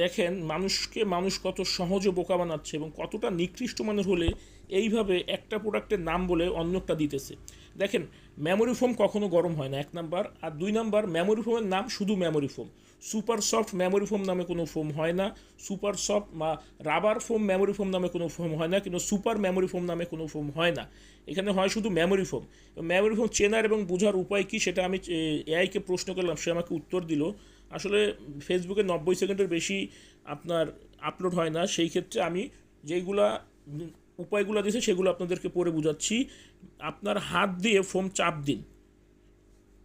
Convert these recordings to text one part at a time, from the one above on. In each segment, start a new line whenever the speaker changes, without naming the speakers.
দেখেন মানুষ কত সহজে বোকা বানাচ্ছে এবং কতটা নিকৃষ্ট মানের হলে এইভাবে একটা প্রোডাক্টের নাম বলে অন্যটা দিতেছে। দেখেন, মেমোরি ফোম কখনো গরম হয় না, 1 নাম্বার। আর 2 নাম্বার, মেমোরি ফোমের নাম শুধু memory foam. Super soft memory foam নামে কোনো ফোম হয় না। সুপার সফট বা রাবার ফোম মেমোরি ফোম নামে কোনো ফোম হয় না, কিন্তু সুপার মেমোরি ফোম নামে কোনো ফোম হয় না। এখানে হয় শুধু মেমোরি ফোম। মেমোরি ফোম চেনার এবং বোঝার উপায় কী সেটা আমি এআইকে প্রশ্ন করলাম, সে আমাকে উত্তর দিল। আসলে ফেসবুকে 90 সেকেন্ডের বেশি আপনার আপলোড হয় না, সেই ক্ষেত্রে আমি যেইগুলা উপায়গুলো দিয়েছে সেগুলো আপনাদেরকে পড়ে বোঝাচ্ছি। আপনার হাত দিয়ে ফোম চাপ দিন,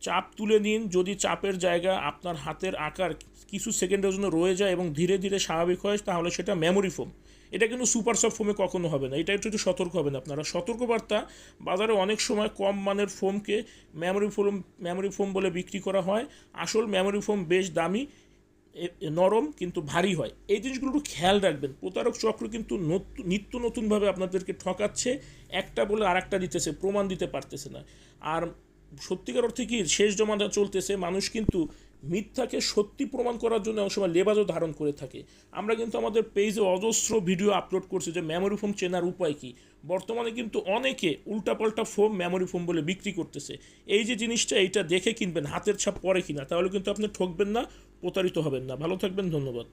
চাপ তুলে নিন। যদি চাপের জায়গা আপনার হাতের আকার কিছু সেকেন্ডের জন্য রয়ে যায় এবং ধীরে ধীরে স্বাভাবিক হয়, তাহলে সেটা মেমোরি ফোম। এটা কিন্তু সুপার সফট ফোমে কখনো হবে না, এটা একটু সতর্ক হবেন আপনারা। সতর্কবার্তা, বাজারে অনেক সময় কম মানের ফোমকে মেমোরি ফোম বলে বিক্রি করা হয়। আসল মেমোরি ফোম বেশ দামি, নরম কিন্তু ভারী হয়। এই জিনিসগুলো একটু খেয়াল রাখবেন। প্রতারক চক্র কিন্তু নিত্য নতুনভাবে আপনাদেরকে ঠকাচ্ছে, একটা বলে আর একটা দিতেছে, প্রমাণ দিতে পারতেছে না। আর সত্যিকার অর্থে কি শেষ জমানা চলতেছে, মানুষ কিন্তু মিথ্যাকে সত্যি প্রমাণ করার জন্য অনেক সময় লেবাজও ধারণ করে থাকে। আমরা কিন্তু আমাদের পেজে অজস্র ভিডিও আপলোড করছি যে মেমোরি ফোম চেনার উপায় কী। বর্তমানে কিন্তু অনেকে উল্টাপাল্টা ফোম মেমোরি ফোম বলে বিক্রি করতেছে। এই যে জিনিসটা, এইটা দেখে কিনবেন, হাতের ছাপ পরে কিনা, তাহলে কিন্তু আপনি ঠকবেন না, প্রতারিত হবেন না। ভালো থাকবেন, ধন্যবাদ।